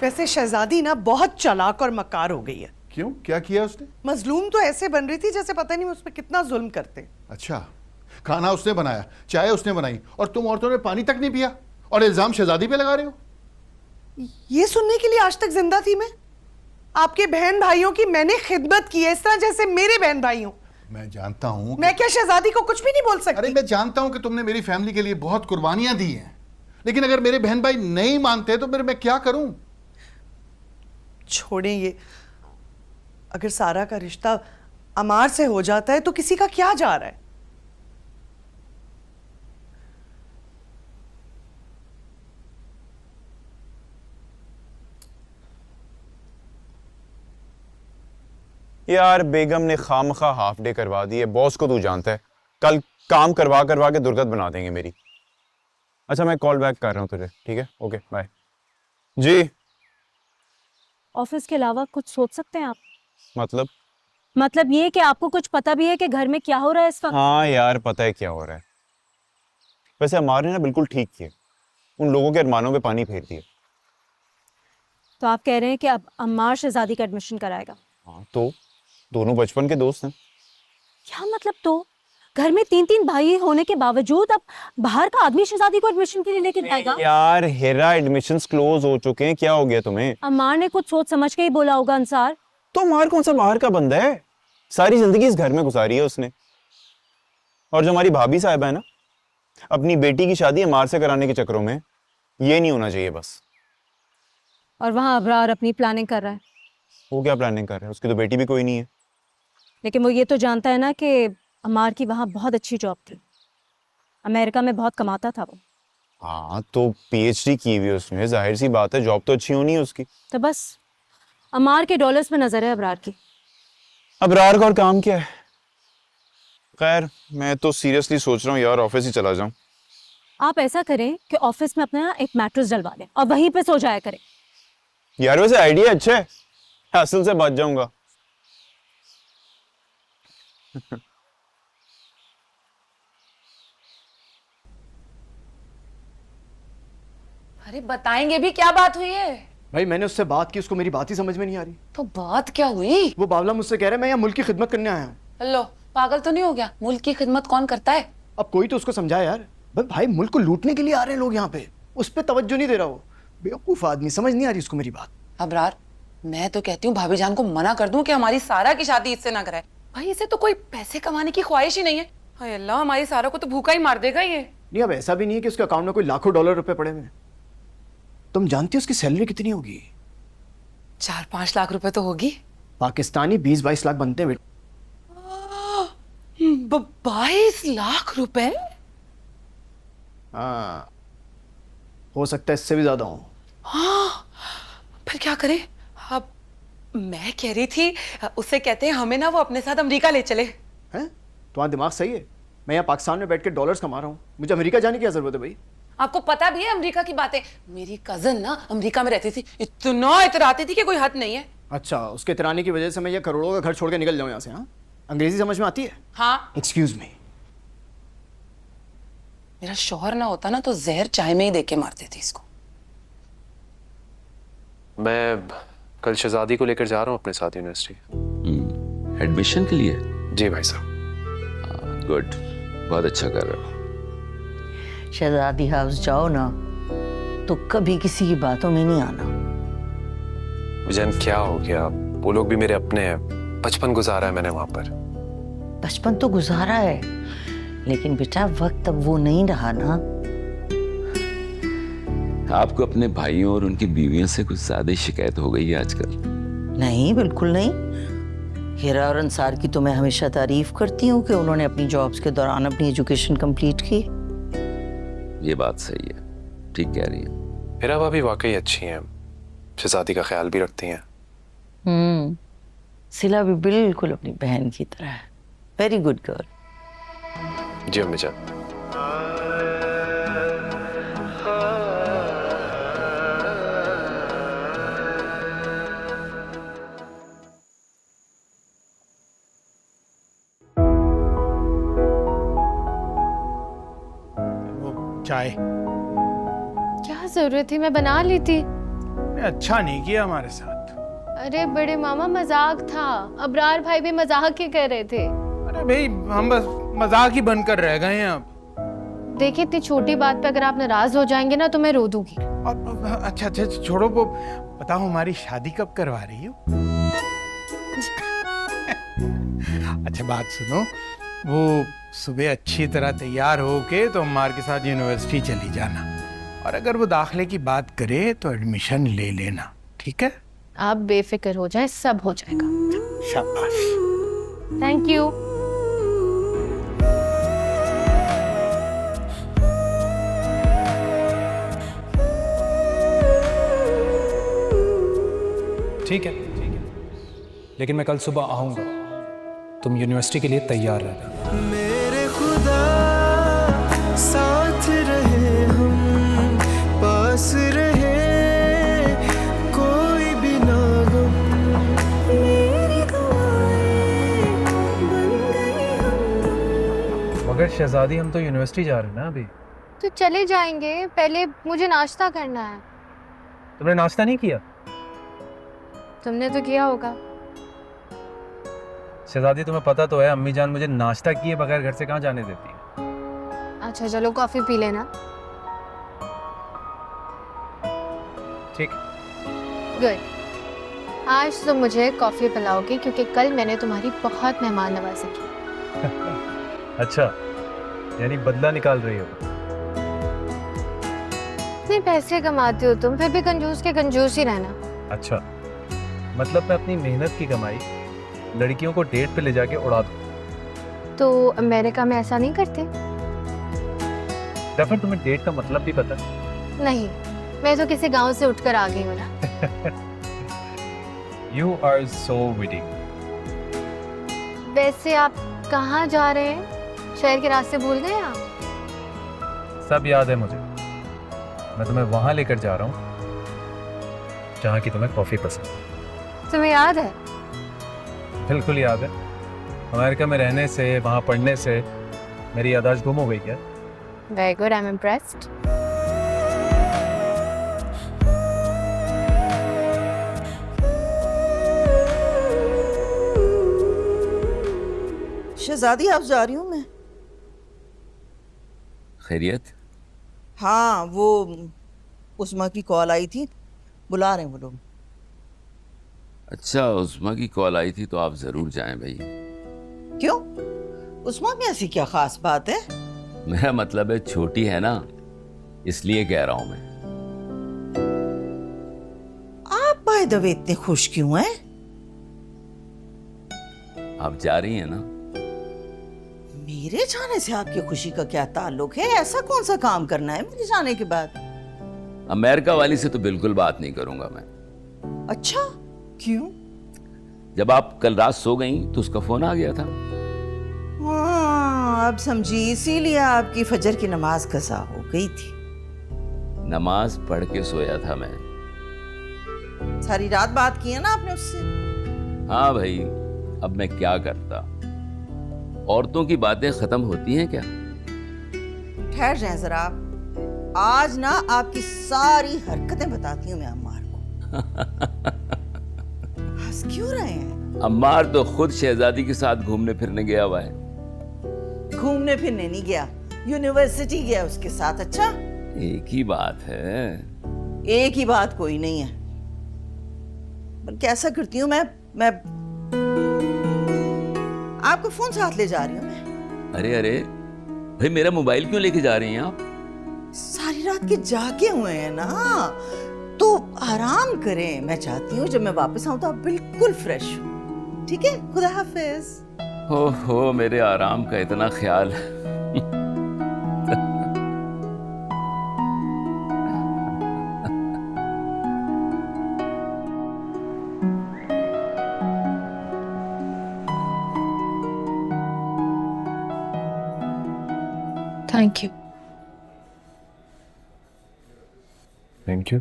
वैसे शहजादी ना बहुत चालाक और मकार हो गई है। क्यों, क्या किया उसने? मजलूम तो ऐसे बन रही थी जैसे पता नहीं उस पर कितना जुल्म करते। अच्छा, खाना उसने बनाया, चाय उसने बनाई, और तुम औरतों ने पानी तक नहीं पिया, और इल्जाम शहजादी पे लगा रहे हो? ये सुनने के लिए आज तक जिंदा थी मैं। आपके बहन भाइयों की मैंने खिदमत की है, इस तरह जैसे मेरे बहन भाई हों। मैं जानता हूं मैं क्या शहजादी को कुछ भी नहीं बोल सकती? अरे मैं जानता हूं कि तुमने मेरी फैमिली के लिए बहुत कुर्बानियां दी हैं, लेकिन अगर मेरे बहन भाई नहीं मानते तो फिर मैं क्या करूं? छोड़ें ये। अगर सारा का रिश्ता अमार से हो जाता है तो किसी का क्या जा रहा है? यार बेगम ने खामखा हाफ डे करवा दी है, बॉस को तू जानता है, कल काम करवा करवा के दुर्गत बना देंगे मेरी। अच्छा मैं कॉल बैक कर रहा हूँ तुझे, ठीक है? Okay bye. जी ऑफिस के अलावा कुछ सोच सकते हैं आप? मतलब ये कि आपको कुछ पता भी है कि घर में क्या हो रहा है इस वक्त? हाँ यार पता है क्या हो रहा है। वैसे अमार ने ना बिल्कुल ठीक किया, उन लोगों के अरमानों पे पानी फेर दिया। तो आप कह रहे हैं कि अब अम्मार शहजादी का एडमिशन कराएगा? हाँ तो दोनों बचपन के दोस्त हैं। क्या मतलब? तो घर में 3-3 भाई होने के बावजूद अब बाहर का आदमी शहजादी को एडमिशन के लिए लेके जाएगा? यार हेरा एडमिशंस क्लोज हो चुके हैं, क्या हो गया तुम्हें? अम्मार ने कुछ सोच समझ के ही बोला होगा अंसार। तो अमार कौन सा बाहर का बंदा है, सारी जिंदगी इस घर में गुजारी है उसने। और जो हमारी भाभी साहिबा है ना, अपनी बेटी की शादी अमार से कराने के चक्करों में, ये नहीं होना चाहिए बस। और वहां अबरार अपनी प्लानिंग कर रहा है। वो क्या प्लानिंग कर रहा है? उसकी तो बेटी भी कोई नहीं है। लेकिन वो ये तो जानता है ना कि अमार की वहां बहुत अच्छी जॉब थी, अमेरिका में बहुत कमाता था वो। हाँ तो पीएचडी की हुई है उसने, जाहिर सी बात है जॉब तो अच्छी होनी है उसकी। तो बस अमार के डॉलर्स में नजर है अबरार की। अबरार का और काम क्या है? खैर मैं तो सीरियसली सोच रहा हूँ यार ऑफिस ही चला जाऊं। आप ऐसा करें कि ऑफिस में अपना एक मैट्रेस डलवा लें और वहीं पे सो जाया करें। यार वैसे आइडिया अच्छा है, हासिल से बच जाऊंगा। अरे बताएंगे भी, क्या बात हुई है? भाई मैंने उससे बात की, उसको मेरी बात ही समझ में नहीं आ रही। तो बात क्या हुई? वो बावला मुझसे कह रहा है मैं यहाँ मुल्क की खिदमत करने आया हूँ। लो, पागल तो नहीं हो गया? मुल्क की खिदमत कौन करता है? अब कोई तो उसको समझाए यार। भाई मुल्क को लूटने के लिए आ रहे हैं लोग यहाँ पे, उस पर तवज्जो नहीं दे रहा वो। बेवकूफ आदमी, समझ नहीं आ रही उसको मेरी बात। अबरार, मैं तो कहती हूँ भाभी जान को मना कर दूं कि हमारी सारा की शादी इससे ना कराए। भाई इसे तो कोई पैसे कमाने की ख्वाहिश ही नहीं है। हाय अल्लाह, हमारी सारा को तो भूखा ही मार देगा ये। नहीं अब ऐसा भी नहीं है कि उसके अकाउंट में कोई लाखों डॉलर रुपए पड़े हुए। तुम जानती हो उसकी सैलरी कितनी होगी? 4-5 लाख रुपए तो होगी। पाकिस्तानी 20-22 लाख बनते हैं। 22 लाख रुपए? हाँ हो सकता है इससे भी ज्यादा हो। हाँ, फिर क्या करें? अब मैं कह रही थी उससे कहते हैं हमें ना वो अपने साथ अमेरिका ले चले। हैं? तुम्हारा दिमाग सही है? मैं यहाँ पाकिस्तान में बैठ के डॉलर्स कमा रहा हूँ, मुझे अमेरिका जाने की क्या जरूरत है भाई? आपको पता भी है अमेरिका की बातें? मेरी कजन ना अमेरिका में रहती थी, इतना इतराती थी कि कोई हद नहीं है। अच्छा, उसके इतराने की वजह से मैं ये करोड़ों का घर छोड़ के निकल जाऊँ यहाँ से? हाँ, अंग्रेजी समझ में आती है? हाँ। Excuse me. मेरा शौहर ना होता ना तो जहर चाय में ही देके मार देती इसको। मैं कल शहजादी को लेकर जा रहा हूँ अपने साथ यूनिवर्सिटी। एडमिशन के लिए? जी भाई साहब। गुड, बहुत अच्छा कर रहे हो। शहजादी हाउस जाओ ना तो कभी किसी की बातों में नहीं आना। विजन क्या हो गया? वो लोग भी मेरे अपने हैं, बचपन गुजारा है मैंने वहां पर। बचपन तो गुजारा है, लेकिन बेटा वक्त अब वो नहीं रहा ना। आपको अपने भाइयों और उनकी बीवियों से कुछ ज्यादा ही शिकायत हो गई है आजकल। नहीं, बिल्कुल नहीं। हीरा और अंसार की तो मैं हमेशा तारीफ करती हूँ कि उन्होंने अपनी जॉब्स के दौरान अपनी एजुकेशन कंप्लीट की। ये बात सही है, ठीक कह रही है। मेरा भाभी वाकई अच्छी हैं, शहजादी का ख्याल भी रखती हैं। सिला भी बिल्कुल अपनी बहन की तरह है। Very good girl. जी अम्मी जान। चाय? क्या जरूरत थी, मैं बना ली थी। अच्छा नहीं किया हमारे साथ। अरे बड़े मामा मजाक था, अबरार भाई भी मजाक ही कर रहे थे। अरे भाई हम बस मजाक ही बनकर रह गए हैं अब। देखिए इतनी छोटी बात पे अगर आप नाराज हो जाएंगे ना तो मैं रो दूंगी। अच्छा अच्छा छोड़ो, वो बताओ हमारी शादी कब करवा रही हो? अच्छा बात सुनो, वो सुबह अच्छी तरह तैयार होके तो अम्मार के साथ यूनिवर्सिटी चली जाना, और अगर वो दाखिले की बात करे तो एडमिशन ले लेना, ठीक है? आप बेफिक्र हो जाएं, सब हो जाएगा। शाबाश। Thank you. ठीक है, लेकिन मैं कल सुबह आऊंगा, तुम यूनिवर्सिटी के लिए तैयार रहना। मेरे खुदा साथ रहे, हम पास रहे, कोई भी ना गम, मेरी दुआएं बन गई हम। मगर शहजादी हम तो यूनिवर्सिटी जा रहे हैं ना अभी। तो चले जाएंगे, पहले मुझे नाश्ता करना है। तुमने नाश्ता नहीं किया? तुमने तो किया होगा। शहजादी तुम्हें पता तो है अम्मी जान मुझे नाश्ता किए बगैर घर से कहाँ जाने देती है। अच्छा चलो कॉफी पी लेना। ठीक। गुड। आज तो मुझे कॉफी पिलाओगे क्योंकि कल मैंने तुम्हारी बहुत मेहमान नवाजी की। अच्छा, यानी बदला निकाल रही हो। इतने पैसे कमाते हो तुम, फिर भी कंजूस के कंजूस ही रहना। अच्छा, मतलब मैं अपनी मेहनत की कमाई लड़कियों को डेट पे ले जाके उड़ा दूं। तो अमेरिका में ऐसा नहीं करते? या फिर तुम्हें डेट का मतलब भी पता है? नहीं, मैं तो किसी गांव से उठकर आ गई हूँ ना। You are so witty. वैसे आप कहाँ जा रहे हैं? शहर के रास्ते भूल गए आप? सब याद है मुझे। मैं तुम्हें वहां लेकर जा रहा हूँ जहाँ की तुम्हें कॉफी पसंद है। तुम्हें याद है? बिल्कुल याद है। अमेरिका में रहने से, वहां पढ़ने से मेरी याददाश्त गुम हो गई क्या? Very good, I'm impressed. शहजादी आप जा रही हूँ मैं। खैरियत? हाँ, वो उस्मा की कॉल आई थी, बुला रहे हैं वो लोग। अच्छा, उस्मा की कॉल आई थी तो आप जरूर जाएं भाई। क्यों? उस्मा में ऐसी क्या खास बात है? मेरा मतलब है छोटी है ना, इसलिए कह रहा हूं मैं। आप बाय द वे इतने खुश क्यों हैं? आप जा रही हैं ना? मेरे जाने से आपकी खुशी का क्या ताल्लुक है? ऐसा कौन सा काम करना है मेरे जाने के बाद? अमेरिका वाली से तो बिल्कुल बात नहीं करूंगा मैं। अच्छा, क्यों? जब आप कल रात सो गई तो उसका फोन आ गया था। हाँ, अब समझी, इसीलिए आपकी फजर की नमाज कज़ा हो गई थी। नमाज पढ़ के सोया था मैं। सारी रात बात की है ना आपने उससे? हाँ भाई, अब मैं क्या करता? औरतों की बातें खत्म होती हैं क्या? ठहर जाए जरा आप। आज ना आपकी सारी हरकतें बताती हूँ मैं अम्मार को। हंस क्यों रहे हैं? अम्मार तो खुद शहजादी के साथ घूमने फिरने गया हुआ है। घूमने फिरने नहीं गया, यूनिवर्सिटी गया उसके साथ। अच्छा, एक ही बात है। एक ही बात कोई नहीं है। बल्कि ऐसा करती हूँ मैं आपको फोन साथ ले जा रही हूँ मैं। अरे अरे भाई, मेरा मोबाइल क्यों लेके जा रही हैं आप? सारी रात के जागे हुए हैं ना, तो आराम करें। मैं चाहती हूँ जब मैं वापस आऊं तो आप बिल्कुल फ्रेश हो। ठीक है, खुदा हाफिज। हो मेरे आराम का इतना ख्याल। Thank you. Thank you.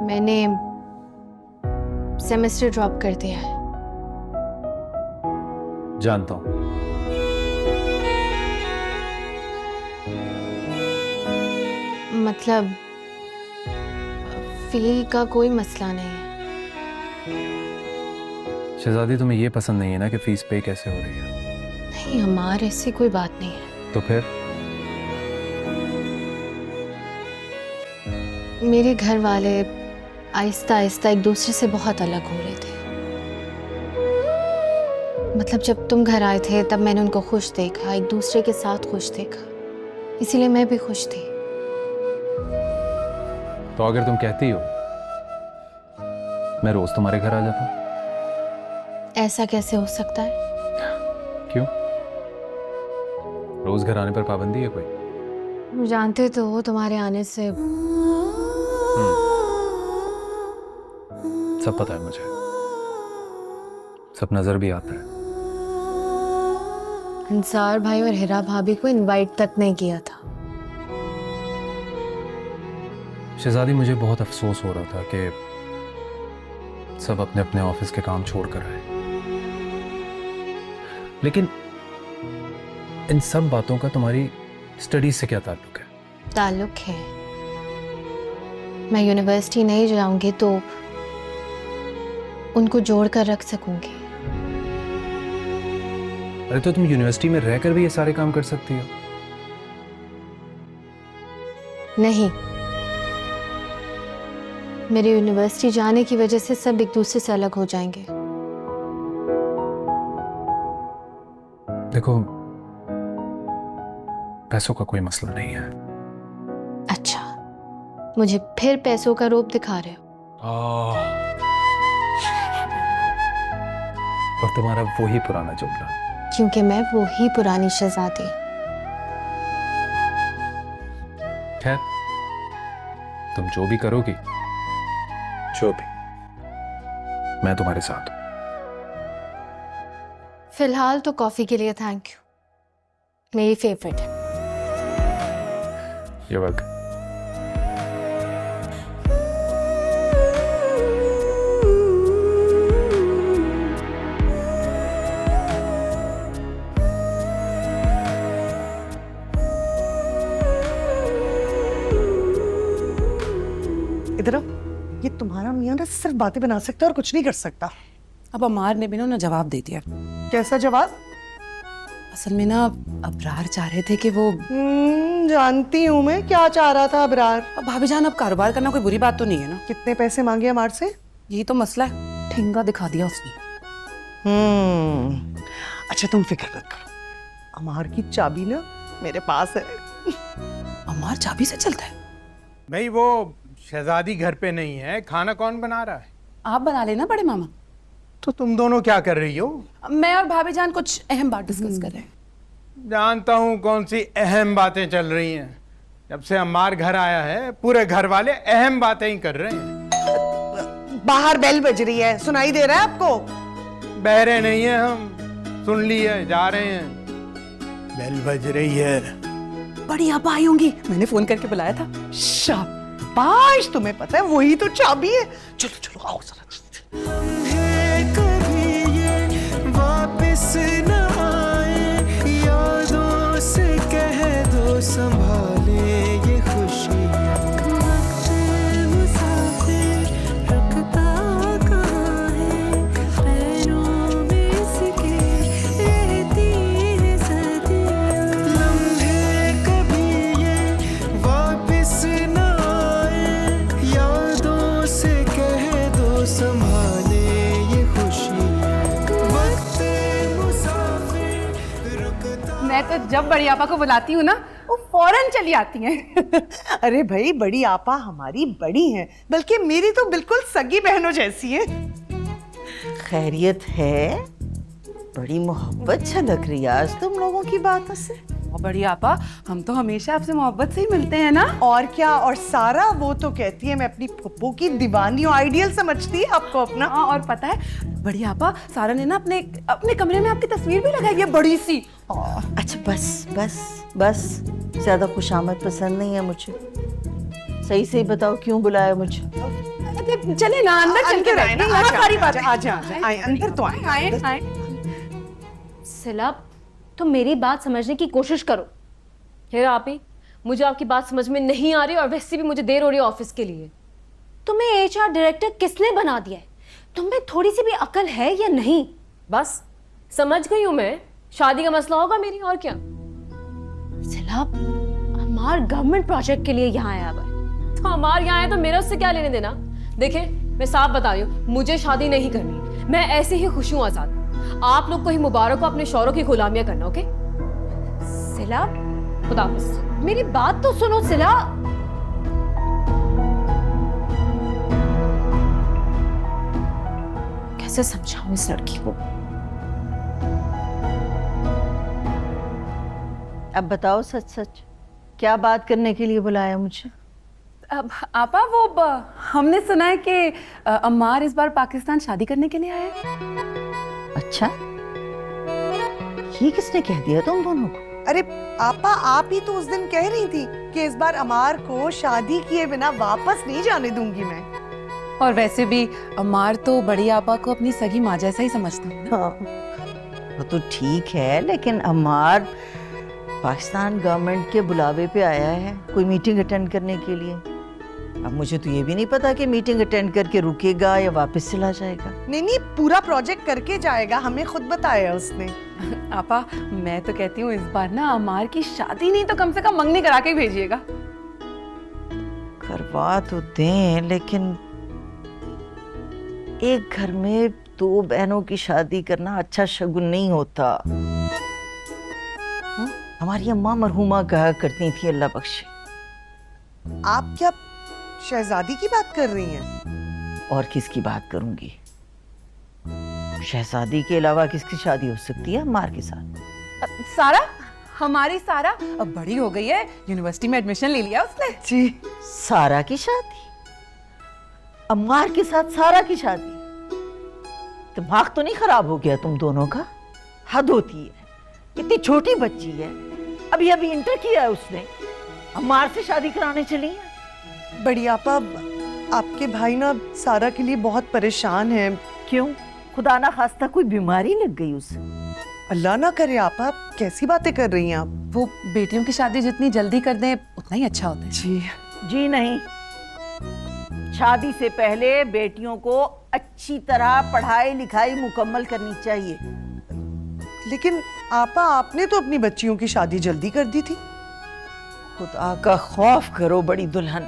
मैंने सेमेस्टर ड्रॉप कर दिया है। जानता हूँ। मतलब फी का कोई मसला नहीं है। शहजादी, तुम्हें ये पसंद नहीं है ना कि फीस पे कैसे हो रही है? नहीं, हमारे ऐसी कोई बात नहीं है। तो फिर मेरे घर वाले आहिस्ता आहिस्ता एक दूसरे से बहुत अलग हो रहे थे। मतलब जब तुम घर आए थे तब मैंने उनको खुश देखा, एक दूसरे के साथ खुश देखा, इसीलिए मैं भी खुश थी। तो अगर तुम कहती हो, मैं रोज तुम्हारे घर आ जाता हूँ। ऐसा कैसे हो सकता है? क्यों? रोज घर आने पर पाबंदी है कोई? जानते तो हो तुम्हारे आने से सब पता है मुझे, सब नजर भी आता है। अंसार भाई और हिरा भाभी को इनवाइट तक नहीं किया था। शहजादी, मुझे बहुत अफसोस हो रहा था कि सब अपने अपने ऑफिस के काम छोड़ कर आए, लेकिन इन सब बातों का तुम्हारी स्टडीज से क्या ताल्लुक है? ताल्लुक है। मैं यूनिवर्सिटी नहीं जाऊंगी तो उनको जोड़ कर रख सकूंगी। अरे तो तुम यूनिवर्सिटी में रहकर भी ये सारे काम कर सकती हो। नहीं, मेरे यूनिवर्सिटी जाने की वजह से सब एक दूसरे से अलग हो जाएंगे। देखो, पैसों का कोई मसला नहीं है। अच्छा, मुझे फिर पैसों का रूप दिखा रहे हो? और तुम्हारा वही पुराना जुमला। क्योंकि मैं वो ही पुरानी शहजादी। खैर, तुम जो भी करोगी, जो भी, मैं तुम्हारे साथ हूं। फिलहाल तो कॉफी के लिए थैंक यू, मेरी फेवरेट है। ये वक्त इधर आओ। ये तुम्हारा मियां ना सिर्फ बातें बना सकता है और कुछ नहीं कर सकता। अब अमार ने भी ना जवाब दे दिया। कैसा जवाब? असल में ना अबरार चाह रहे थे कि वो जानती हूँ मैं क्या चाह रहा था अबरार। अब भाभी जान, अब कारोबार करना कोई बुरी बात तो नहीं है ना? कितने पैसे मांगे अमार से? यही तो मसला है, ठेंगा दिखा दिया उसने। अच्छा तुम फिक्र मत करो, अमार की चाबी ना मेरे पास है। अमार चाबी से चलता है? भाई वो शहजादी घर पे नहीं है, खाना कौन बना रहा है? आप बना लेना बड़े मामा। तो तुम दोनों क्या कर रही हो? मैं और भाभी जान कुछ अहम बात डिस्कस कर रहे हैं। जानता हूँ कौन सी अहम बातें चल रही हैं। जब से अम्मार घर आया है पूरे घर वाले अहम बातें ही कर रहे हैं। बाहर बेल बज रही है, सुनाई दे रहा है आपको? बहरे नहीं है हम, सुन लिए, जा रहे हैं। बेल बज रही है। बड़ी आप आई होंगी, मैंने फोन करके बुलाया था। शाबाश, तुम्हें पता है वही तो चाबी है। चलो चलो आओ जरा। कभी ये वापस न आए, यादों से कह दो संभाले ये खुशियाँ। मुसाफिर रुकता कहाँ है, पैरों में इसके रहती है सदियाँ। लम्हे कभी ये वापस न आए, यादों से कह दो संभाले ये खुशियाँ। वक्त मुसाफिर रुकता। मैं तो जब बड़ी आपा को बुलाती हूँ ना, वो फौरन चली आती हैं। अरे भाई, बड़ी आपा हमारी बड़ी हैं, बल्कि मेरी तो बिल्कुल सगी बहनों जैसी है। खैरियत है? बड़ी मोहब्बत छलक रही है आज तुम लोगों की बातों से। बड़ी आपा, हम तो हमेशा आपसे मोहब्बत से ही मिलते हैं ना। और क्या, और सारा वो तो कहती है मैं अपनी फुप्पो की दीवानी और आइडियल समझती है आपको अपना। हाँ, और पता है बड़ी आपा, सारा ने ना अपने अपने कमरे में आपकी तस्वीर भी लगाई है, बड़ी सी। अच्छा बस बस बस, ज्यादा खुशामद पसंद नहीं है मुझे। सही सही बताओ क्यों बुलाया मुझे? चले ना अंदर चल के अंदर आए ना, बैठे, यहाँ सारी बातें आजा आए, अंदर तो आए। आए आए। सिला, तो मेरी बात समझने की कोशिश करो। हेरा आपी, मुझे आपकी बात समझ में नहीं आ रही और वैसे भी मुझे देर हो रही है ऑफिस के लिए। तुम्हें एचआर डायरेक्टर किसने बना दिया है? तुम्हें थोड़ी सी भी अकल है या नहीं? बस समझ गई हूं मैं, शादी का मसला होगा मेरी, और क्या। सिला, हमार गवर्नमेंट प्रोजेक्ट के लिए यहाँ आया हुआ है। तो हमारे यहाँ है तो मेरा उससे क्या लेने देना। देखे, मैं साफ बता रही हूँ, मुझे शादी नहीं करनी। मैं ऐसे ही खुश हूँ आजाद। आप लोग को ही मुबारक हो अपने शौहरों की गुलामियां करना। ओके सिला, खुदा हाफिज। मेरी बात तो सुनो सिला। कैसे समझाऊं इस लड़की को? अब बताओ सच सच, क्या बात करने के लिए बुलाया मुझे? अब आपा वो हमने सुना है कि अम्मार इस बार पाकिस्तान शादी करने के लिए आए हैं। अच्छा, ये किसने कह दिया तुम दोनों को? अरे आपा, आप ही तो उस दिन कह रही थी कि इस बार अमार को शादी किए बिना वापस नहीं जाने दूंगी मैं। और वैसे भी अम्मार तो बड़ी आपा को अपनी सगी माँ जैसा ही समझता है ना। हाँ, वो तो ठीक है, लेकिन अम्मार पाकिस्तान गवर्नमेंट के बुलावे पे आया है कोई मीटिंग अटेंड करने के लिए। अब मुझे तो ये भी नहीं पता कि मीटिंग अटेंड करके रुकेगा या वापस चला जाएगा। नहीं, पूरा प्रोजेक्ट करके जाएगा, हमें खुद बताया उसने। आपा, मैं तो कहती हूँ इस बार ना अम्मार की शादी नहीं तो कम से कम मंगनी करा के भेजिएगा। करवा तो दें, लेकिन एक घर में दो बहनों की शादी करना अच्छा शगुन नहीं होता। हमारी अम्मा मरहुमा कहा करती थी, अल्लाह बख्शे। आप क्या शहजादी की बात कर रही हैं? और किसकी बात करूंगी? शहजादी के अलावा किसकी शादी हो सकती है अम्मार के साथ? सारा, हमारी सारा अब बड़ी हो गई है, यूनिवर्सिटी में एडमिशन ले लिया उसने। जी, सारा की शादी? अम्मार के साथ सारा की शादी? दिमाग तो नहीं खराब हो गया तुम दोनों का? हद होती है, इतनी छोटी बच्ची है, अभी अभी इंटर किया है उसने, अम्मार से शादी कराने चली है। बड़ी आपा, आपके भाई ना सारा के लिए बहुत परेशान हैं। क्यों? खुदा ना खास्ता कोई बीमारी लग गई उसे? अल्लाह ना करे आपा, कैसी बातें कर रही हैं आप? वो बेटियों की शादी जितनी जल्दी कर दें उतना ही अच्छा होता है। जी नहीं, शादी से पहले बेटियों को अच्छी तरह पढ़ाई लिखाई मुकम्मल करनी चाहिए। लेकिन आपा, आपने तो अपनी बच्चियों की शादी जल्दी कर दी थी। खुदा का खौफ करो बड़ी दुल्हन,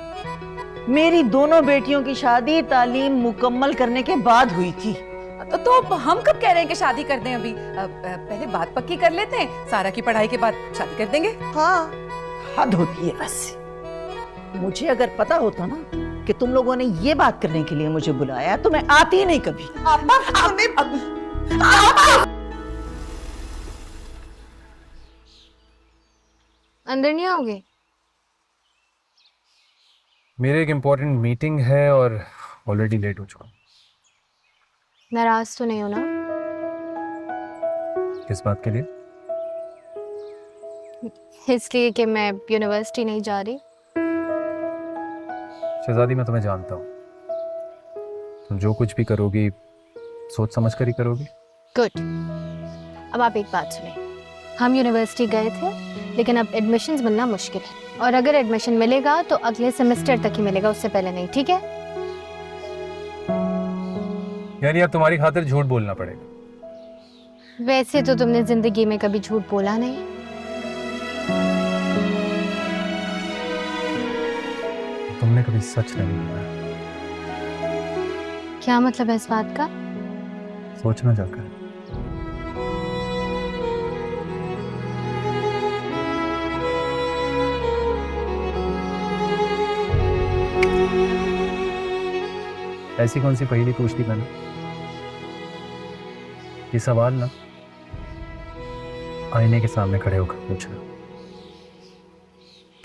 मेरी दोनों बेटियों की शादी तालीम मुकम्मल करने के बाद हुई थी। तो हम कब कह रहे हैं कि शादी कर दें? अभी पहले बात पक्की कर लेते हैं, सारा की पढ़ाई के बाद शादी कर देंगे। हाँ, हद होती है बस। मुझे अगर पता होता ना कि तुम लोगों ने ये बात करने के लिए मुझे बुलाया तो मैं आती ही नहीं कभी। अंदर नहीं आओगे? मेरे एक इम्पोर्टेंट मीटिंग है और ऑलरेडी लेट हो चुका हूँ। नाराज तो नहीं हो ना? किस बात के लिए? इसलिए कि मैं यूनिवर्सिटी नहीं जा रही। शहजादी, मैं तुम्हें जानता हूँ, तुम जो कुछ भी करोगी सोच समझ कर ही करोगी। गुड। अब आप एक बात सुने, हम यूनिवर्सिटी गए थे लेकिन अब एडमिशन्स मिलना मुश्किल है, और अगर एडमिशन मिलेगा तो अगले सेमेस्टर तक ही मिलेगा, उससे पहले नहीं। ठीक है? यानी अब तुम्हारी खातिर झूठ बोलना पड़ेगा। वैसे तो तुमने जिंदगी में कभी झूठ बोला नहीं। तुमने कभी सच नहीं बोला। क्या मतलब है इस बात का? सोचना जाकर। ऐसी कौन सी पहेली पूछ ली मैंने? ये सवाल ना आईने के सामने खड़े होकर पूछना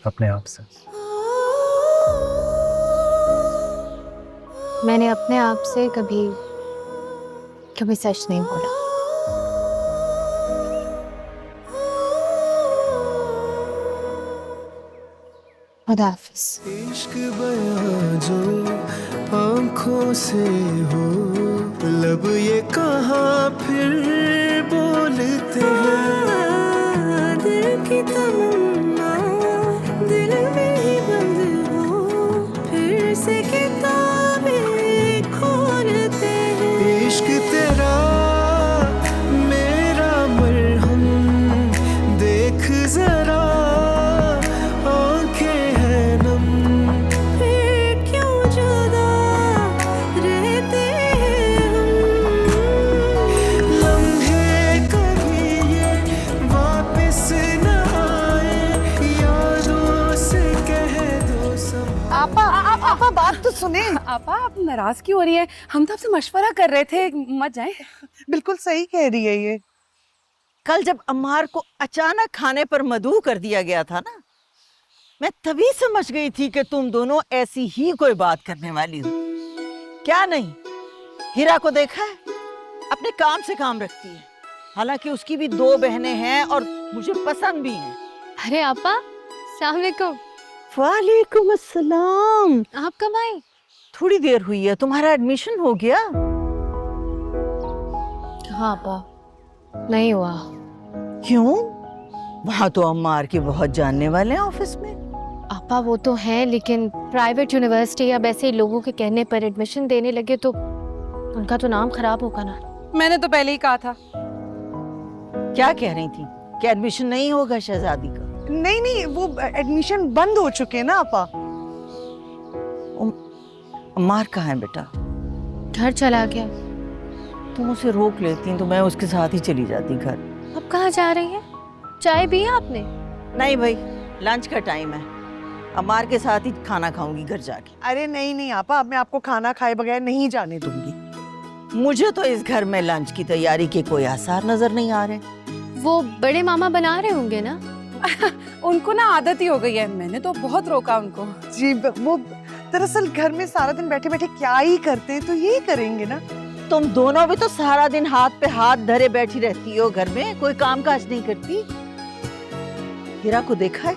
अपने आप से। मैंने अपने आप से कभी सच नहीं बोला। खुदा हाफिज। इश्क बयां जो आंखों से हो, लब ये कहाँ फिर बोलते हैं। दिल की तमन्ना दिल में ही बंद हो, फिर से किताबें खोलते हैं। इश्क तेरा मेरा मरहम, देख जरा आपा बात तो सुने। आपा आप नाराज क्यों हो रही है? हम तो आपसे मशवरा कर रहे थे, मत जाए। बिल्कुल सही कह रही है ये। कल जब अम्मार को अचानक खाने पर मदऊ कर दिया गया था ना, मैं तभी समझ गई थी कि तुम दोनों ऐसी ही कोई बात करने वाली हो। क्या नहीं, हीरा को देखा है, अपने काम से काम रखती है। हालांकि उसकी भी 2 बहनें हैं और मुझे पसंद भी हैं। अरे आपा, अस्सलाम वालेकुम। वालेकुम अस्सलाम। आप कब आई? थोड़ी देर हुई है। तुम्हारा एडमिशन हो गया? हाँ आपा, नहीं हुआ। क्यों? वहाँ तो अम्मार के बहुत जानने वाले हैं ऑफिस में। आपा वो तो है, लेकिन प्राइवेट यूनिवर्सिटी अब ऐसे लोगों के कहने पर एडमिशन देने लगे तो उनका तो नाम खराब होगा ना। मैंने तो पहले ही कहा था। क्या कह रही थी कि एडमिशन नहीं होगा शहजादी का? नहीं नहीं, वो एडमिशन बंद हो चुके हैं ना आपा। अम्मार कहाँ है बेटा? घर चला गया। तुम उसे रोक लेती तो मैं उसके साथ ही चली जाती घर। अब कहाँ जा रही हैं? चाय पी है आपने? नहीं भाई, लंच का टाइम है। अम्मार के साथ ही खाना खाऊंगी घर जाके। अरे नहीं नहीं आपा, अब मैं आपको खाना खाए बगैर नहीं जाने दूंगी। मुझे तो इस घर में लंच की तैयारी के कोई आसार नजर नहीं आ रहे। वो बड़े मामा बना रहे होंगे ना। उनको ना आदत ही हो गई है, मैंने तो बहुत रोका उनको। जी वो दरअसल घर में सारा दिन बैठे बैठे क्या ही करते हैं, तो यही करेंगे ना। तुम दोनों भी तो सारा दिन हाथ पे हाथ धरे बैठी रहती हो घर में, कोई काम काज नहीं करती। हीरा को देखा है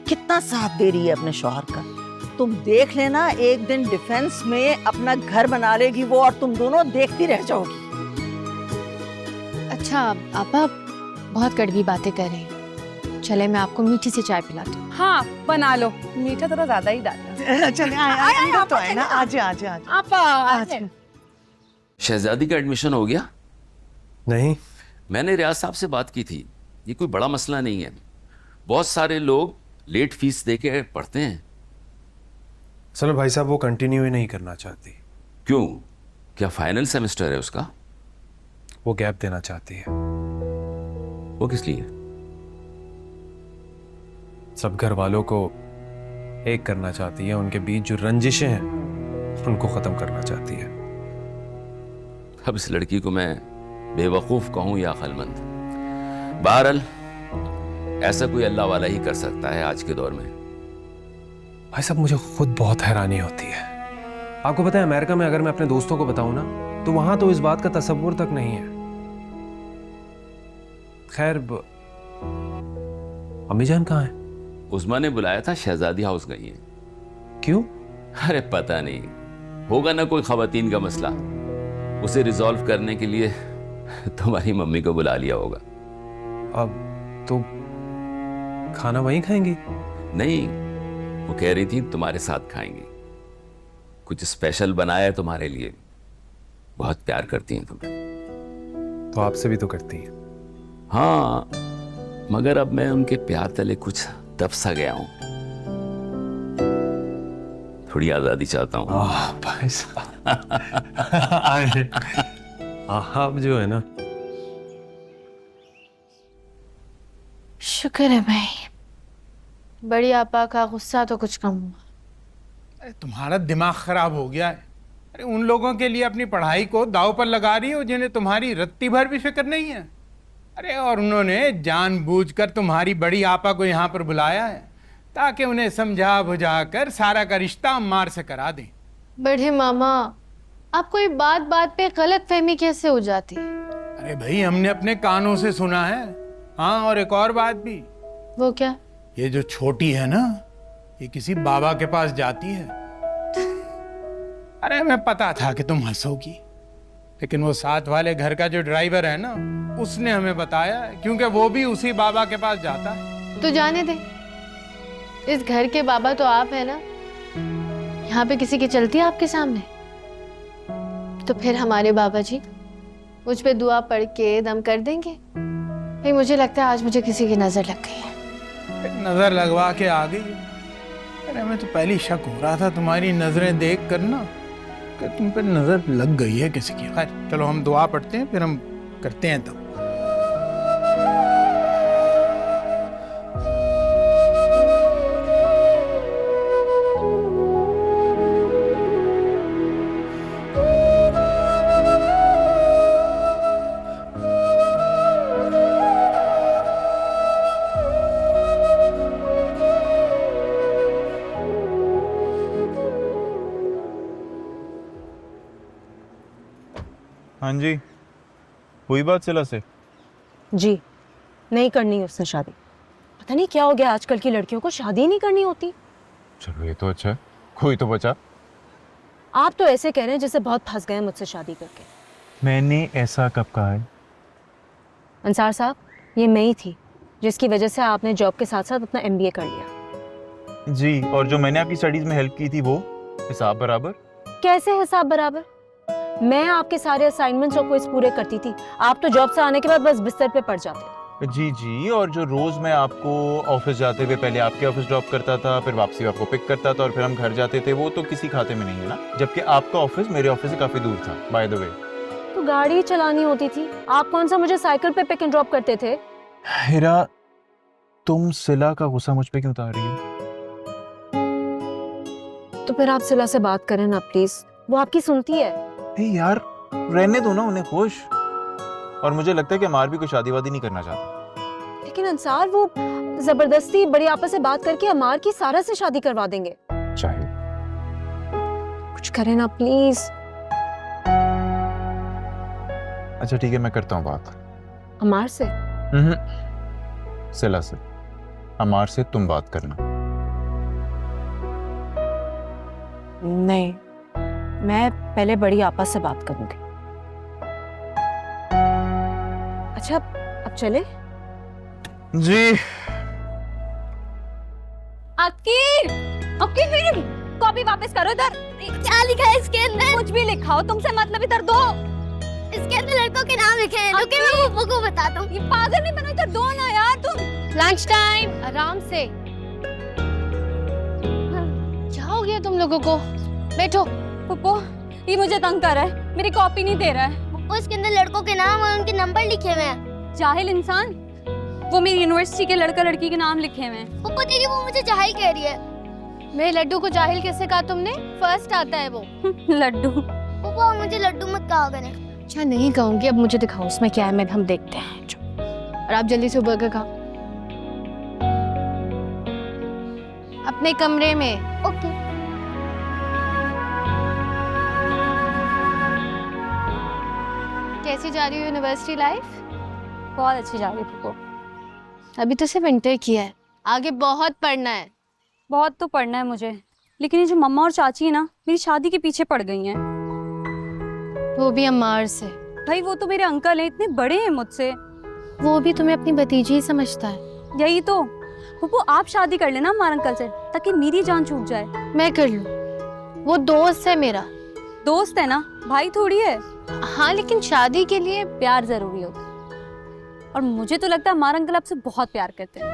कितना साथ दे रही है अपने शौहर का। तुम देख लेना, एक दिन डिफेंस में अपना घर बना लेगी वो, और तुम दोनों देखती रह जाओगी। अच्छा आपा, बहुत कड़वी बातें कर रही हैं। चले मैं आपको मीठी सी चाय पिलाती हूँ। हाँ बना लो, मीठा थोड़ा ज्यादा ही डालना। चले अंदर तो है ना। आजे आजे आजे आपा। शहजादी का एडमिशन हो गया? नहीं, मैंने रियाज साहब से बात की थी। ये कोई बड़ा मसला नहीं है। बहुत सारे लोग लेट फीस दे के पढ़ते हैं। चलो भाई साहब, वो कंटिन्यू ही नहीं करना चाहती। क्यों? क्या फाइनल सेमेस्टर है उसका? वो गैप देना चाहती है। वो किस लिए? सब घर वालों को एक करना चाहती है। उनके बीच जो रंजिशें हैं उनको खत्म करना चाहती है। अब इस लड़की को मैं बेवकूफ कहूं या अक्लमंद, बहरहाल ऐसा कोई अल्लाह वाला ही कर सकता है आज के दौर में। भाई साहब, मुझे खुद बहुत हैरानी होती है। आपको पता है, अमेरिका में अगर मैं अपने दोस्तों को बताऊं ना, तो वहां तो इस बात का तसव्वुर तक नहीं है। खैर, अम्मी जान कहाँ है? उस्मा ने बुलाया था, शहजादी हाउस गई है। क्यों? अरे पता नहीं, होगा ना कोई खवातीन का मसला, उसे रिजॉल्व करने के लिए तुम्हारी मम्मी को बुला लिया होगा। अब तो खाना वहीं खाएंगी? नहीं, वो कह रही थी तुम्हारे साथ खाएंगी। कुछ स्पेशल बनाया है तुम्हारे लिए। बहुत प्यार करती हैं तुम्हें। तो आपसे भी तो करती हैं। हाँ, मगर अब मैं उनके प्यार तले कुछ दब सा गया हूं। थोड़ी आजादी चाहता हूं। भाई साहब, आप जो है ना। शुक्र है भाई, बड़ी आपा का गुस्सा तो कुछ कम हुआ। अरे तुम्हारा दिमाग खराब हो गया है। अरे उन लोगों के लिए अपनी पढ़ाई को दांव पर लगा रही हो जिन्हें तुम्हारी रत्ती भर भी फिक्र नहीं है। अरे और उन्होंने जानबूझकर तुम्हारी बड़ी आपा को यहाँ पर बुलाया है ताकि उन्हें समझा बुझाकर सारा का रिश्ता अम्मार से करा दें। बड़े मामा, आपको ये बात बात पे गलत फहमी कैसे हो जाती है? अरे भाई, हमने अपने कानों से सुना है। हाँ, और एक और बात भी। वो क्या? ये जो छोटी है ना, ये किसी बाबा के पास जाती है। अरे हमें पता था कि तुम हंसोगी, लेकिन वो साथ वाले घर का जो ड्राइवर है ना, उसने हमें बताया, क्योंकि वो भी उसी बाबा के पास जाता है। तो जाने दे, इस घर के बाबा तो आप है ना, यहाँ पे किसी की चलती है आपके सामने? तो फिर हमारे बाबा जी मुझ पे दुआ पढ़ के दम कर देंगे। भाई मुझे लगता है आज मुझे किसी की नजर लग गई है। नजर लगवा के आ गई। अरे हमें तो पहले शक हो रहा था तुम्हारी नजरें देख कर ना, कि तुम पे नजर लग गई है किसी की। खैर चलो हम दुआ पढ़ते हैं, फिर हम करते हैं तब। हाँ जी, हुई बात सिला से? जी, नहीं करनी उससे शादी। पता नहीं क्या हो गया, आजकल की लड़कियों को शादी ही नहीं करनी होती। चलो ये तो अच्छा है, कोई तो बचा। आप तो ऐसे कह रहे हैं जैसे बहुत फंस गए हैं मुझसे शादी करके। मैंने ऐसा कब कहा है? अंसार साहब, ये मैं ही थी जिसकी वजह से आपने जॉब के साथ साथ अपना MBA कर लिया। जी, और जो मैंने आपकी स्टडीज में हेल्प की थी वो हिसाब बराबर? कैसे हिसाब बराबर? मैं आपके सारे असाइनमेंट्स और क्विज पूरे करती थी, आप तो जॉब से आने के बाद बस बिस्तर पे पड़ जाते। जी जी, और जो रोज मैं आपको ऑफिस जाते हुए पहले आपके ऑफिस ड्रॉप करता था, फिर वापसी आपको पिक करता था और फिर हम घर जाते थे, वो तो किसी खाते में नहीं है ना। जबकि आपका ऑफिस मेरे ऑफिस से काफी दूर था, बाय द वे। तो गाड़ी चलानी होती थी, आप कौन सा मुझे साइकिल पे पिक एंड ड्रॉप करते थे? हीरा, तुम सिला का गुस्सा मुझ पे क्यों उतार रही हो? तो फिर आप सिला से बात करें ना प्लीज, वो आपकी सुनती है। यार रहने दो ना उन्हें खुश। और मुझे लगता है कि अमार भी कोई शादी वादी नहीं करना चाहता। लेकिन अंसार, वो जबरदस्ती बड़ी आपस से बात करके अमार की सारा से शादी करवा देंगे। चाहे कुछ करें ना प्लीज। अच्छा ठीक है, मैं करता हूँ बात अमार से। सिला से। अमार से तुम बात करना। नहीं, मैं पहले बड़ी आपा से बात करूंगी। अच्छा अब चले? जी। आपकी मेरी कॉपी वापस करो। इधर क्या लिखा है इसके अंदर? कुछ भी लिखा हो, तुमसे मतलब। इधर दो। इसके अंदर लड़कों के नाम लिखे हैं। रुके, मैं पप्पू को बताता हूँ। ये पागल नहीं बनो, इधर दो ना यार तुम। लंच टाइम, आराम से। क्या हो गया तुम लोगों को? बैठो। पप्पू, ये मुझे तंग कर रहा है, मेरी कॉपी नहीं दे रहा है। पप्पू, इसके अंदर लड़कों के नाम और उनके नंबर लिखे हुए हैं। जाहिल इंसान, वो मेरी यूनिवर्सिटी के लड़का लड़की के नाम लिखे हुए हैं। पप्पू दीदी, वो मुझे जाहिल कह रही है। मेरे लड्डू को जाहिल कैसे कहा तुमने? फर्स्ट आता है वो। लड्डू? पप्पू मुझे लड्डू मत कहा करें। अच्छा नहीं कहूंगी, अब मुझे दिखाओ उसमें क्या है, मैं हम देखते हैं। और आप जल्दी से बर्गर खाओ अपने कमरे में। ओके। कैसी जा रही है यूनिवर्सिटी लाइफ? बहुत अच्छी जा रही है। अभी तो सिर्फ इंटर किया है, आगे बहुत पढ़ना है। बहुत तो पढ़ना है मुझे, लेकिन ये जो मम्मा और चाची है ना, मेरी शादी के पीछे पड़ गई हैं। वो भी अम्मार से। भाई वो तो मेरे अंकल हैं, इतने बड़े हैं मुझसे। वो भी तुम्हें अपनी भतीजी ही समझता है। यही तो। पप्पू, आप शादी कर लेना हमारे अंकल से, ताकि मेरी जान छूट जाए। मैं कर लूं, वो दोस्त है मेरा। दोस्त है ना, भाई थोड़ी है। हाँ, लेकिन शादी के लिए प्यार जरूरी होता है, और मुझे तो लगता है हमारा अंकल आपसे बहुत प्यार करते हैं।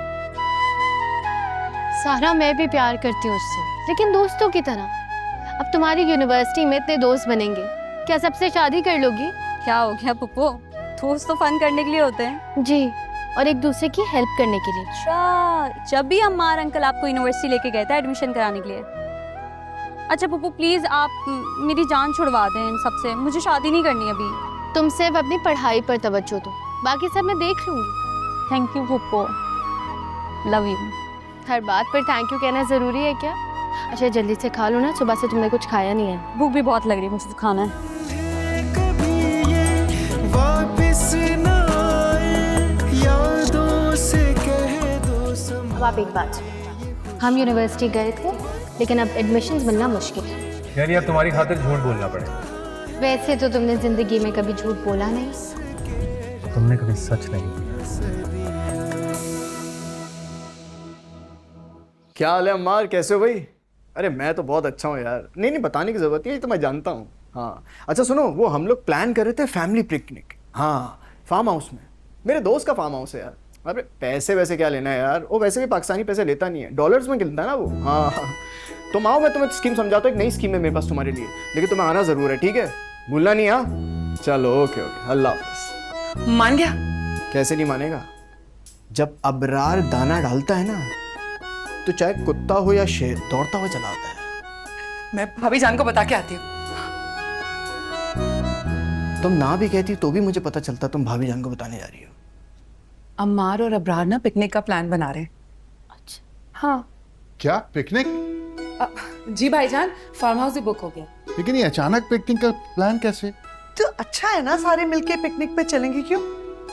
सारा, मैं भी प्यार करती हूँ उससे, लेकिन दोस्तों की तरह। अब तुम्हारी यूनिवर्सिटी में इतने दोस्त बनेंगे, क्या सबसे शादी कर लोगी? क्या हो गया पप्पू, दोस्त तो फन करने के लिए होते हैं। जी, और एक दूसरे की हेल्प करने के लिए। अच्छा, जब भी हमारा अंकल आपको यूनिवर्सिटी लेके गए थे एडमिशन कराने के लिए। अच्छा पप्पू प्लीज, आप मेरी जान छुड़वा दें इन सबसे, मुझे शादी नहीं करनी अभी। तुम सिर्फ अपनी पढ़ाई पर तवज्जो दो, बाकी सब मैं देख लूंगी। Thank you Pappu, love you. हर बात पर थैंक यू कहना जरूरी है क्या? अच्छा जल्दी से खा लो ना, सुबह से तुमने कुछ खाया नहीं है। भूख भी बहुत लग रही है, मुझे तो खाना है। अब आप एक बात सुनिए, हम यूनिवर्सिटी गए थे, लेकिन अब एडमिशन्स मिलना मुश्किल है। यानी अब तुम्हारी खातिर झूठ बोलना पड़ेगा। वैसे तो तुमने जिंदगी में कभी झूठ बोला नहीं। तुमने कभी सच नहीं बोला। क्या हाल है अम्मार, कैसे हो भाई? अरे मैं तो बहुत अच्छा हूँ यार। नहीं नहीं, बताने की जरूरत नहीं है, ये तो मैं जानता हूँ। हाँ अच्छा सुनो, वो हम लोग प्लान कर रहे थे फैमिली पिकनिक। हाँ फार्म हाउस में, मेरे दोस्त का फार्म हाउस है यार। अरे पैसे वैसे क्या लेना है यार, वो वैसे भी पाकिस्तानी पैसे लेता नहीं है, डॉलर्स में गिनता है ना वो। हाँ तुम आओ, मैं तुम्हें स्कीम समझाता हूँ, एक नई स्कीम है मेरे पास तुम्हारे लिए, लेकिन तुम्हें आना जरूर है, ठीक है? भूलना नहीं। हाँ चलो ओके ओके, अल्लाह हाफ़िज़। मान गया? कैसे नहीं मानेगा? जब अबरार दाना डालता है ना, तो चाहे कुत्ता हो या शेर दौड़ता हुआ चला आता है। मैं भाभी जान को बता के आती हूँ। तुम ना भी कहती तो भी मुझे पता चलता तुम भाभी जान को बताने जा रही हो। अम्मार और अबरार ना पिकनिक का प्लान बना रहे हैं। अच्छा हाँ। क्या पिकनिक? जी भाईजान, फार्म हाउस ही बुक हो गया। लेकिन ये अचानक पिकनिक का प्लान कैसे? तो अच्छा है ना, सारे मिलके पिकनिक पे चलेंगे क्यों?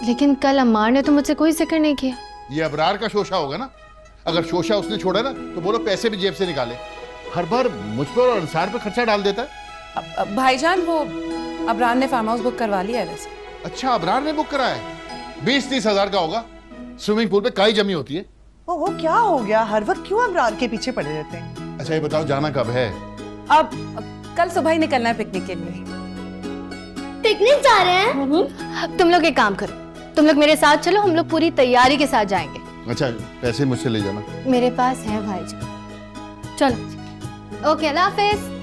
लेकिन कल अम्मार ने तो मुझसे कोई जिक्र नहीं किया। ये अबरार का शोशा होगा ना। अगर शोशा उसने छोड़ा ना तो बोलो पैसे भी जेब से निकाले। हर बार मुझ पर और अंसार पे खर्चा डाल देता है। भाईजान वो अबरार ने फार्म हाउस बुक करवा लिया है वैसे। अच्छा अबरार ने बुक कराया है? 20-30 हजार का होगा। स्विमिंग पूल पे काई जमी होती है। ओहो क्या हो गया, हर वक्त क्यों अबरार के पीछे पड़े रहते हैं? अच्छा ये बताओ जाना कब है? अब कल सुबह ही निकलना है पिकनिक के लिए। पिकनिक जा रहे हैं? तुम लोग एक काम करो, तुम लोग मेरे साथ चलो, हम लोग पूरी तैयारी के साथ जाएंगे। अच्छा पैसे मुझसे ले जाना। मेरे पास है भाईजान। चलो ओके, अल्लाह हाफिज़।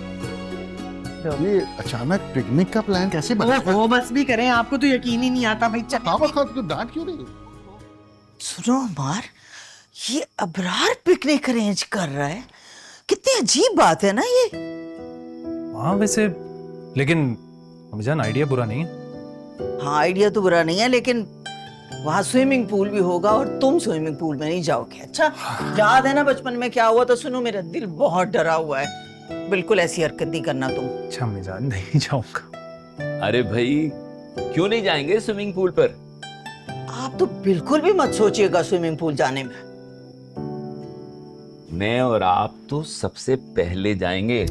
ये अचानक पिकनिक का प्लान कैसे बना? ओहो बस भी करें, आपको तो यकीन ही नहीं आता भाई। तो डांट क्यों रही हो? सुनो अम्मार, ये अबरार पिकनिक अरेंज कर रहा है, कितनी अजीब बात है ना ये। हाँ वैसे, लेकिन अम्मीजान आइडिया बुरा नहीं है। हाँ आइडिया तो बुरा नहीं है, लेकिन वहाँ स्विमिंग पूल भी होगा और तुम स्विमिंग पूल में नहीं जाओगे। अच्छा याद है ना बचपन में क्या हुआ था? सुनो मेरा दिल बहुत डरा हुआ है, बिल्कुल ऐसी हरकत नहीं करना तुम। अच्छा अम्मीजान नहीं जाऊंगा। अरे भाई क्यों नहीं जाएंगे स्विमिंग पूल पर? आप तो बिल्कुल भी मत सोचिएगा स्विमिंग पूल जाने में। मैं और आप तो सबसे पहले जाएंगे।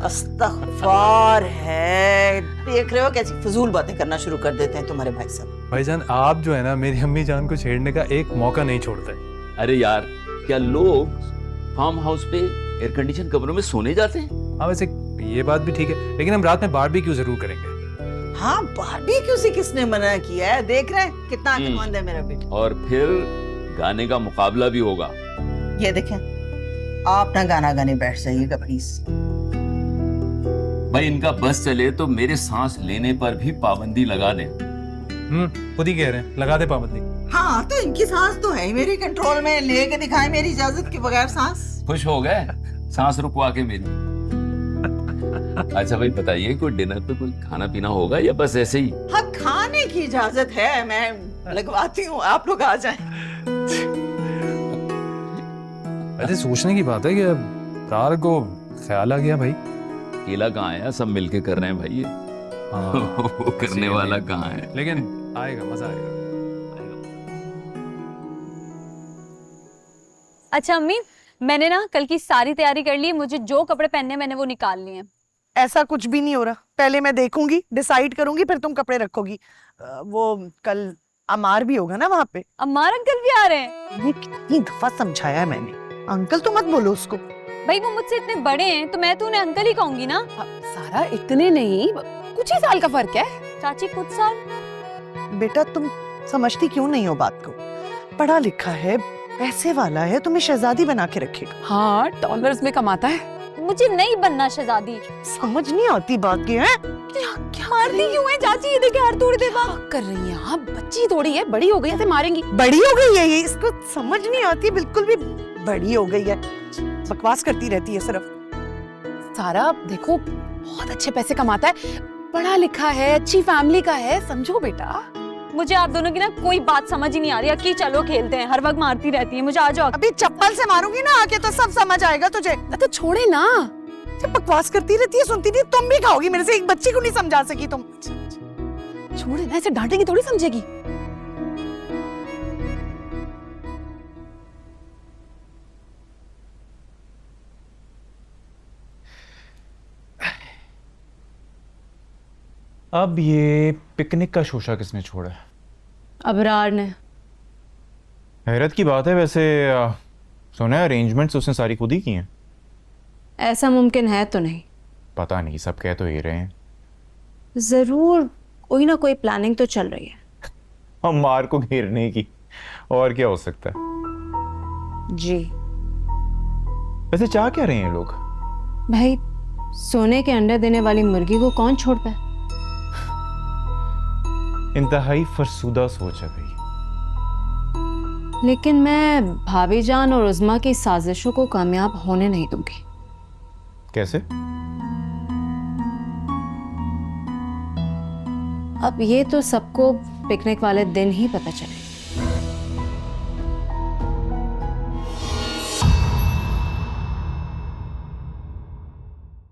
अस्तगफार है, देख रहे हो कैसी फजूल बातें करना शुरू कर देते हैं तुम्हारे भाई साहब। भाईजान आप जो है ना, मेरी अम्मी जान को छेड़ने का एक मौका नहीं छोड़ते। अरे यार क्या लोग फार्म हाउस पे एयर कंडीशन कमरों में सोने जाते हैं? हाँ वैसे ये बात भी ठीक है, लेकिन हम रात में बारबेक्यू जरूर करेंगे। हाँ बारबेक्यू से किसने मना किया है? देख रहे हैं कितना अक्लमंद है मेरा बेटा। और फिर गाने का मुकाबला भी होगा। ये देखें, आप ना गाना गाने बैठ जाइएगा प्लीज। भाई इनका बस चले तो मेरे सांस लेने पर भी पाबंदी लगा दें। खुद ही कह रहे हैं, लगा दे पाबंदी। हाँ तो इनकी सांस तो है ही मेरे कंट्रोल में, लेके दिखाए मेरी इजाजत के बगैर सांस। खुश हो गए सांस रुकवा के मेरी? अच्छा भाई बताइए, कोई डिनर पे कोई खाना पीना होगा या बस ऐसे ही? हाँ खाने की इजाजत है, मैं लगवाती हूँ, आप लोग आ जाएं। वैसे सोचने की बात है कि अबरार को ख्याल आ गया भाई। अकेला कहाँ है, सब मिलके कर रहे हैं भाई ये। वो करने वाला कहाँ है? लेकिन आएगा, मजा आएगा। अच्छा अम्मी, मैंने ना कल की सारी तैयारी कर ली है, मुझे जो कपड़े पहनने मैंने वो निकाल लिए हैं। ऐसा कुछ भी नहीं हो रहा, पहले मैं देखूंगी, डिसाइड करूंगी, फिर तुम कपड़े रखोगी। वो कल अमार भी होगा ना वहाँ पे। अम्मार अंकल भी आ रहे हैं? ये कितनी दफा समझाया है मैंने, अंकल तो मत बोलो उसको। भाई वो मुझसे इतने बड़े हैं तो मैं तो उन्हें अंकल ही कहूंगी ना। सारा इतने नहीं, कुछ ही साल का फर्क है। चाची कुछ साल? बेटा तुम समझती क्यों नहीं हो बात को? पढ़ा लिखा है, पैसे वाला है, तुम्हें शहजादी बना के रखेगा। हाँ डॉलर्स में कमाता है। मुझे नहीं बनना शहजादी। समझ नहीं आती बात की है? क्या मारती क्यों है चाची? ये देखे हर थोड़ी देर बाद कर रही है। हाँ बच्ची थोड़ी है, बड़ी हो गई है, मारेंगी। बड़ी हो गई है ये, इसको समझ नहीं आती बिल्कुल भी, बड़ी हो गई है, बकवास करती रहती है सिर्फ। सारा देखो बहुत अच्छे पैसे कमाता है, पढ़ा लिखा है, अच्छी फैमिली का है, समझो बेटा। मुझे आप दोनों की ना कोई बात समझ ही नहीं आ रही। कि चलो खेलते हैं, हर वक्त मारती रहती है मुझे। आ जाओ। अभी चप्पल से मारूंगी ना आके तो सब समझ आएगा तुझे। तो छोड़े ना, बकवास करती रहती है, सुनती नहीं। तुम भी खाओगी मेरे से, एक बच्ची को नहीं समझा सकी तुम। छोड़े ना, ऐसे डांटेगी थोड़ी समझेगी। अब ये पिकनिक का शोशा किसने छोड़ा है? अबरार ने। हैरत की बात है वैसे, सुना है अरेंजमेंट्स उसने सारी खुद ही की हैं। ऐसा मुमकिन है तो नहीं? पता नहीं, सब कह तो ये रहे हैं। जरूर कोई ना कोई प्लानिंग तो चल रही है। अम्मार को घेरने की, और क्या हो सकता है? जी वैसे चाह क्या रहे हैं लोग? भाई, सोने के अंडे देने वाली मुर्गी को कौन छोड़ता है? इंतहाई फरसूदा सोच है भाई। लेकिन मैं भाभी जान और उज़मा की साजिशों को कामयाब होने नहीं दूंगी। कैसे? अब ये तो सबको पिकनिक वाले दिन ही पता चलेगा।